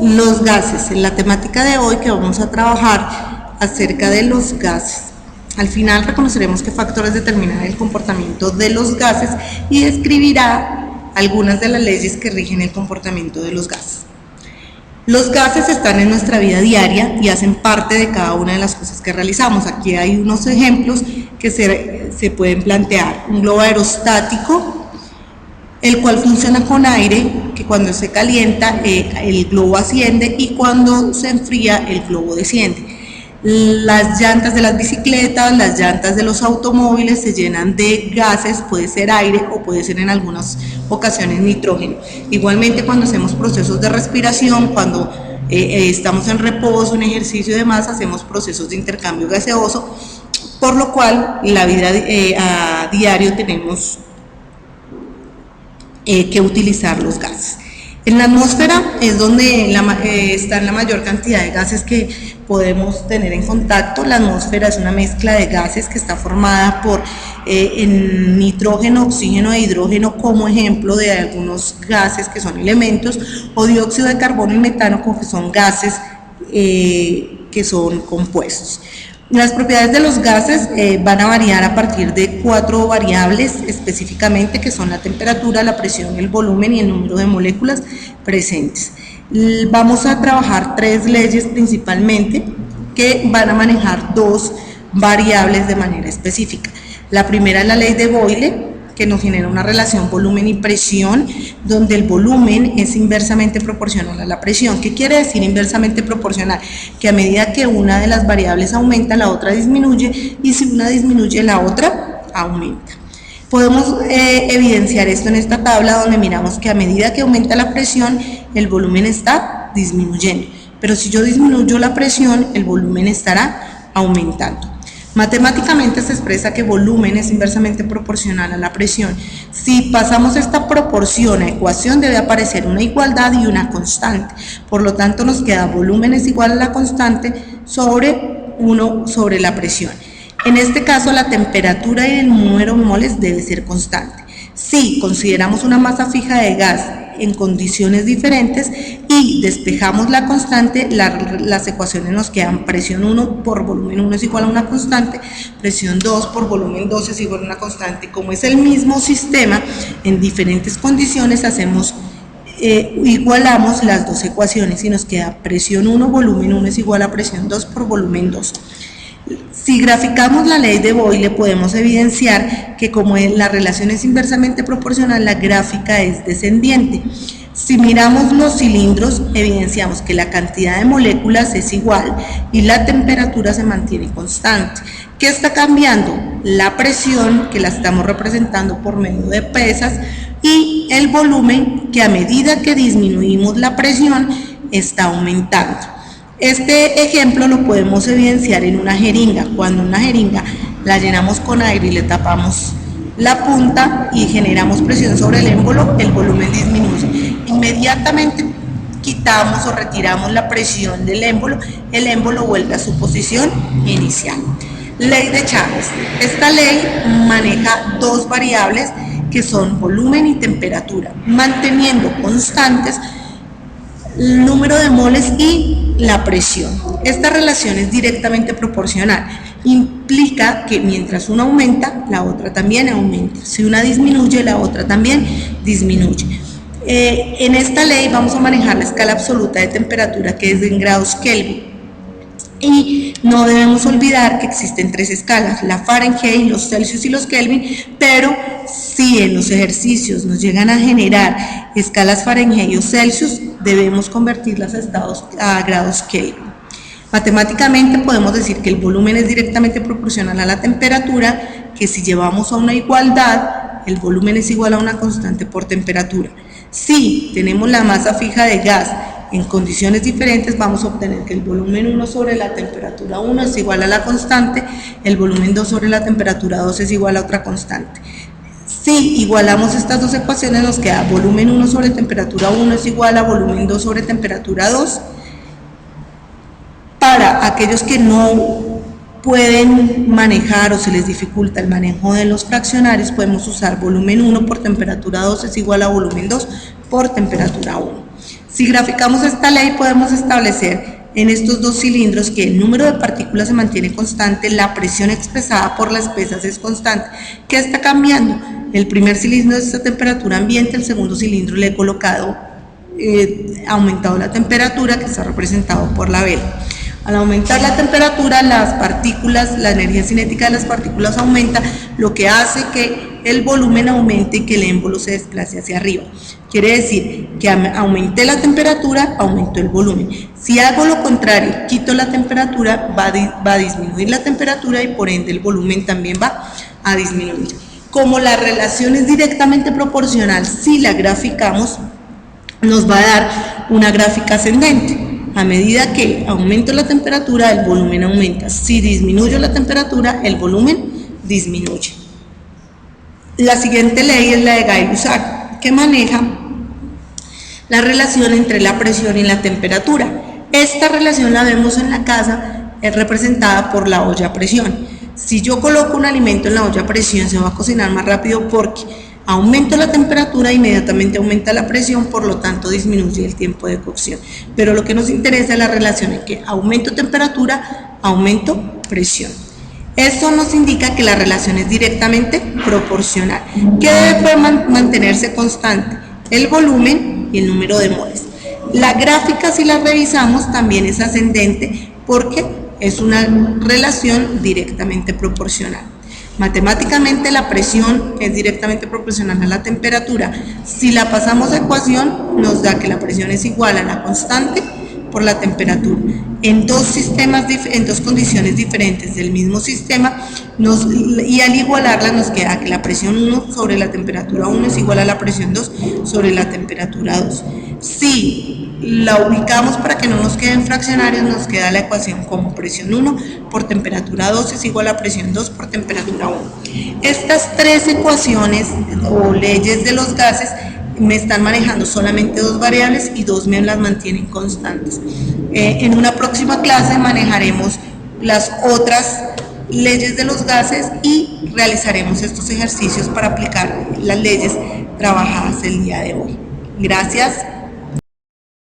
Los gases, en la temática de hoy que vamos a trabajar acerca de los gases. Al final reconoceremos qué factores determinan el comportamiento de los gases y describirá algunas de las leyes que rigen el comportamiento de los gases. Los gases están en nuestra vida diaria y hacen parte de cada una de las cosas que realizamos. Aquí hay unos ejemplos que se pueden plantear. Un globo aerostático, el cual funciona con aire, que cuando se calienta el globo asciende y cuando se enfría el globo desciende. Las llantas de las bicicletas, las llantas de los automóviles se llenan de gases, puede ser aire o puede ser en algunas ocasiones nitrógeno. Igualmente cuando hacemos procesos de respiración, cuando estamos en reposo, en ejercicio y demás, hacemos procesos de intercambio gaseoso, por lo cual la vida a diario tenemos que utilizar los gases. En la atmósfera es donde están la mayor cantidad de gases que podemos tener en contacto. La atmósfera es una mezcla de gases que está formada por nitrógeno, oxígeno e hidrógeno como ejemplo de algunos gases que son elementos, o dióxido de carbono y metano que son gases que son compuestos. Las propiedades de los gases van a variar a partir de 4 variables específicamente, que son la temperatura, la presión, el volumen y el número de moléculas presentes. Vamos a trabajar 3 leyes principalmente que van a manejar 2 variables de manera específica. La primera es la ley de Boyle, que nos genera una relación volumen y presión, donde el volumen es inversamente proporcional a la presión. ¿Qué quiere decir inversamente proporcional? Que a medida que una de las variables aumenta, la otra disminuye, y si una disminuye, la otra aumenta. Podemos evidenciar esto en esta tabla, donde miramos que a medida que aumenta la presión, el volumen está disminuyendo, pero si yo disminuyo la presión, el volumen estará aumentando. Matemáticamente se expresa que volumen es inversamente proporcional a la presión. Si pasamos esta proporción a ecuación, debe aparecer una igualdad y una constante. Por lo tanto, nos queda volumen es igual a la constante sobre 1 sobre la presión. En este caso, la temperatura y el número de moles debe ser constante. Si consideramos una masa fija de gas en condiciones diferentes y despejamos la constante, las ecuaciones nos quedan: presión 1 por volumen 1 es igual a una constante, presión 2 por volumen 2 es igual a una constante. Como es el mismo sistema, en diferentes condiciones igualamos las 2 ecuaciones y nos queda presión 1, volumen 1 es igual a presión 2 por volumen 2. Si graficamos la ley de Boyle, podemos evidenciar que como la relación es inversamente proporcional, la gráfica es descendiente. Si miramos los cilindros, evidenciamos que la cantidad de moléculas es igual y la temperatura se mantiene constante. ¿Qué está cambiando? La presión, que la estamos representando por medio de pesas, y el volumen, que a medida que disminuimos la presión está aumentando. Este ejemplo lo podemos evidenciar en una jeringa. Cuando una jeringa la llenamos con aire y le tapamos la punta y generamos presión sobre el émbolo, el volumen disminuye. Inmediatamente quitamos o retiramos la presión del émbolo, el émbolo vuelve a su posición inicial. Ley de Charles. Esta ley maneja 2 variables que son volumen y temperatura, manteniendo constantes el número de moles y la presión. Esta relación es directamente proporcional. Implica que mientras una aumenta, la otra también aumenta. Si una disminuye, la otra también disminuye. En esta ley vamos a manejar la escala absoluta de temperatura, que es en grados Kelvin. Y no debemos olvidar que existen 3 escalas: la Fahrenheit, los Celsius y los Kelvin, pero si en los ejercicios nos llegan a generar escalas Fahrenheit o Celsius, debemos convertirlas a grados Kelvin. Matemáticamente podemos decir que el volumen es directamente proporcional a la temperatura, que si llevamos a una igualdad, el volumen es igual a una constante por temperatura. Si tenemos la masa fija de gas en condiciones diferentes, vamos a obtener que el volumen 1 sobre la temperatura 1 es igual a la constante, el volumen 2 sobre la temperatura 2 es igual a otra constante. Si igualamos estas 2 ecuaciones, nos queda volumen 1 sobre temperatura 1 es igual a volumen 2 sobre temperatura 2. Para aquellos que no pueden manejar o se les dificulta el manejo de los fraccionarios, podemos usar volumen 1 por temperatura 2 es igual a volumen 2 por temperatura 1. Si graficamos esta ley, podemos establecer en estos dos cilindros que el número de partículas se mantiene constante, la presión expresada por las pesas es constante. ¿Qué está cambiando? El primer cilindro es a temperatura ambiente, el segundo cilindro le he colocado, aumentado la temperatura, que está representado por la vela. Al aumentar la temperatura, las partículas, la energía cinética de las partículas aumenta, lo que hace que el volumen aumente y que el émbolo se desplace hacia arriba. Quiere decir que aumenté la temperatura, aumentó el volumen. Si hago lo contrario, quito la temperatura, va a disminuir la temperatura y por ende el volumen también va a disminuir. Como la relación es directamente proporcional, si la graficamos, nos va a dar una gráfica ascendente. A medida que aumento la temperatura, el volumen aumenta. Si disminuyo la temperatura, el volumen disminuye. La siguiente ley es la de Gay-Lussac, que maneja la relación entre la presión y la temperatura. Esta relación la vemos en la casa, es representada por la olla a presión. Si yo coloco un alimento en la olla a presión, se va a cocinar más rápido porque aumento la temperatura, inmediatamente aumenta la presión, por lo tanto disminuye el tiempo de cocción. Pero lo que nos interesa es la relación en que aumento temperatura, aumento presión. Esto nos indica que la relación es directamente proporcional. ¿Qué debe mantenerse constante? El volumen y el número de moles. La gráfica, si la revisamos, también es ascendente porque es una relación directamente proporcional. Matemáticamente la presión es directamente proporcional a la temperatura. Si la pasamos a ecuación, nos da que la presión es igual a la constante por la temperatura. En dos condiciones diferentes del mismo sistema, y al igualarla nos queda que la presión 1 sobre la temperatura 1 es igual a la presión 2 sobre la temperatura 2. Si la ubicamos para que no nos queden fraccionarios, nos queda la ecuación como presión 1 por temperatura 2 es igual a presión 2 por temperatura 1. Estas tres ecuaciones o leyes de los gases me están manejando solamente dos variables y dos me las mantienen constantes. En una próxima clase manejaremos las otras leyes de los gases y realizaremos estos ejercicios para aplicar las leyes trabajadas el día de hoy. Gracias.